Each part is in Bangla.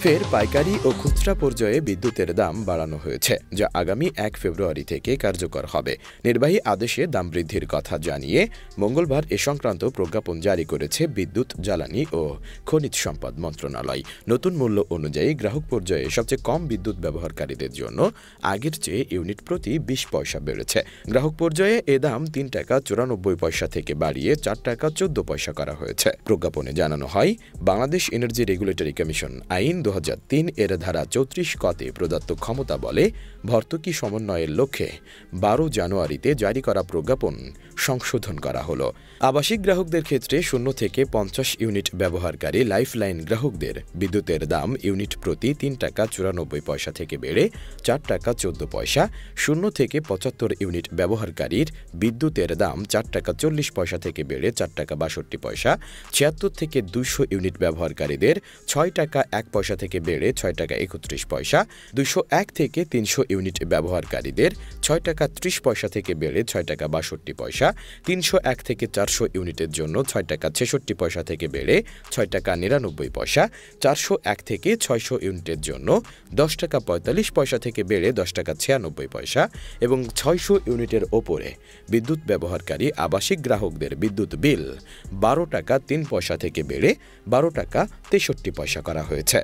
ফের পাইকারি ও খুচরা পর্যায়ে বিদ্যুতের দাম বাড়ানো হয়েছে, যা আগামী ১ ফেব্রুয়ারি থেকে কার্যকর হবে। নির্বাহী আদেশে দাম বৃদ্ধির কথা জানিয়ে মঙ্গলবার এ সংক্রান্ত প্রজ্ঞাপন জারি করেছে বিদ্যুৎ, জ্বালানি ও খনিজ সম্পদ মন্ত্রণালয়। নতুন মূল্য অনুযায়ী গ্রাহক পর্যায়ে সবচেয়ে কম বিদ্যুৎ ব্যবহারকারীদের জন্য আগের চেয়ে ইউনিট প্রতি ২০ পয়সা বেড়েছে। গ্রাহক পর্যায়ে এ দাম ৩ টাকা ৯৪ পয়সা থেকে বাড়িয়ে ৪ টাকা ১৪ পয়সা করা হয়েছে। প্রজ্ঞাপনে জানানো হয়, বাংলাদেশ এনার্জি রেগুলেটরি কমিশন আইন ২০০৩ এর ধারা ৩৪ কতে প্রদত্ত ক্ষমতা বলে ভর্তুকি সমন্বয়ের লক্ষ্যে ১২ জানুয়ারিতে জারি করা প্রজ্ঞাপন সংশোধন করা হলো। আবাসিক গ্রাহকদের ক্ষেত্রে ০ থেকে ৫০ ইউনিট ব্যবহারকারী লাইফলাইন গ্রাহকদের বিদ্যুতের দাম ইউনিট প্রতি ৩ টাকা ৯৪ পয়সা থেকে বেড়ে ৪ টাকা ১৪ পয়সা, ০ থেকে ৭৫ ইউনিট ব্যবহারকারীর বিদ্যুতের দাম ৪ টাকা ৪০ পয়সা থেকে বেড়ে ৪ টাকা ৬২ পয়সা, ৭৬ থেকে ২০০ ইউনিট ব্যবহারকারীদের ৬ টাকা ১ পয়সা থেকে বেড়ে ৬ টাকা ৩১ পয়সা, ২০১ থেকে ৩০০ ইউনিট ব্যবহারকারীদের ৬ টাকা ৩০ পয়সা থেকে বেড়ে ৬ টাকা ৬২ পয়সা, ৩০১ থেকে ৪০০ ইউনিটের জন্য ৬ টাকা ৬৬ পয়সা থেকে বেড়ে ৬ টাকা ৯৯ পয়সা, ৪০১ থেকে ৬০০ ইউনিটের জন্য ১০ টাকা ৪৫ পয়সা থেকে বেড়ে ১০ টাকা ৯৬ পয়সা এবং ৬০০ ইউনিটের ওপরে বিদ্যুৎ ব্যবহারকারী আবাসিক গ্রাহকদের বিদ্যুৎ বিল ১২ টাকা ৩ পয়সা থেকে বেড়ে ১২ টাকা ৬৩ পয়সা করা হয়েছে।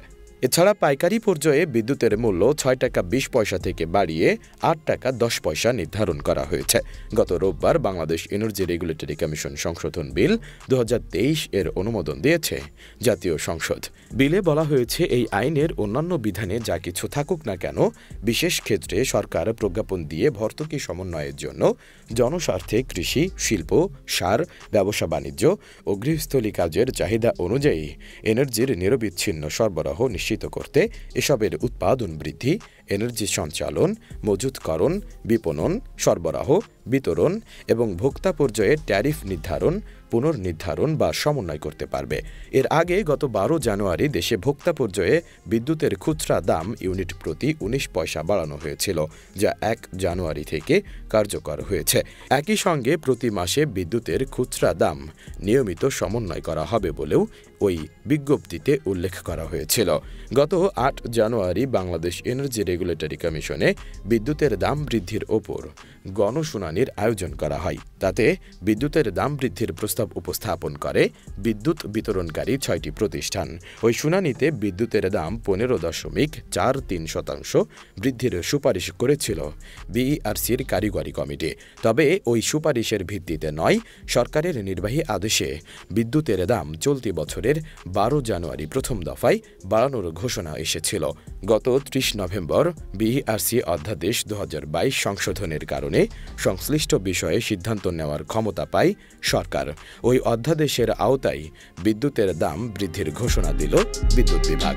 এছাড়া পাইকারি পর্যায়ে বিদ্যুতের মূল্য ৬ টাকা ২০ পয়সা থেকে বাড়িয়ে ৮ টাকা ১০ পয়সা নির্ধারণ করা হয়েছে। গত রোববার বাংলাদেশ এনার্জি রেগুলেটরি কমিশন সংশোধন বিল ২০২৩ এর অনুমোদন দিয়েছে জাতীয় সংসদ। বিলে বলা হয়েছে, এই আইনের অন্যান্য বিধানে যা কিছু থাকুক না কেন, বিশেষ ক্ষেত্রে সরকার প্রজ্ঞাপন দিয়ে ভর্তুকি সমন্বয়ের জন্য জনস্বার্থে কৃষি, শিল্প, সার, ব্যবসা বাণিজ্য ও গৃহস্থলী কাজের চাহিদা অনুযায়ী এনার্জির নিরবিচ্ছিন্ন সরবরাহ নিশ্চিত করতে এসবের উৎপাদন বৃদ্ধি, এনার্জি সঞ্চালন, মজুতকরণ, বিপণন, সরবরাহ, বিতরণ এবং ভোক্তা পর্যায়ে ট্যারিফ নির্ধারণ, পুনর্নির্ধারণ বা সমন্বয় করতে পারবে। এর আগে গত ১২ জানুয়ারি দেশে ভোক্তা পর্যায়ে বিদ্যুতের খুচরা দাম ইউনিট প্রতি ১৯ পয়সা বাড়ানো হয়েছিল, যা ১ জানুয়ারি থেকে কার্যকর হয়েছে। একই সঙ্গে প্রতি মাসে বিদ্যুতের খুচরা দাম নিয়মিত সমন্বয় করা হবে বলেও ওই বিজ্ঞপ্তিতে উল্লেখ করা হয়েছিল। গত ৮ জানুয়ারি বাংলাদেশ এনার্জি রেগুলেটরি কমিশনে বিদ্যুতের দাম বৃদ্ধির ওপর গণশুনানির আয়োজন করা হয়। তাতে বিদ্যুতের দাম বৃদ্ধির প্রস্তাব উপস্থাপন করে বিদ্যুৎ বিতরণকারী ৬টি প্রতিষ্ঠান। ওই শুনানিতে বিদ্যুতের দাম ১৫.৪৩% বৃদ্ধির সুপারিশ করেছিল বিইআরসির কারিগরি কমিটি। তবে ওই সুপারিশের ভিত্তিতে নয়, সরকারের নির্বাহী আদেশে বিদ্যুতের দাম চলতি বছরের ১২ জানুয়ারি প্রথম দফায় বাড়ানোর ঘোষণা এসেছিল। গত ৩০ নভেম্বর বিইআরসি অধ্যাদেশ ২০২২ সংশোধনের কারণে সংশ্লিষ্ট বিষয়ে সিদ্ধান্ত নেওয়ার ক্ষমতা পায় সরকার। ওই অধ্যাদেশের আওতায় বিদ্যুতের দাম বৃদ্ধির ঘোষণা দিল বিদ্যুৎ বিভাগ।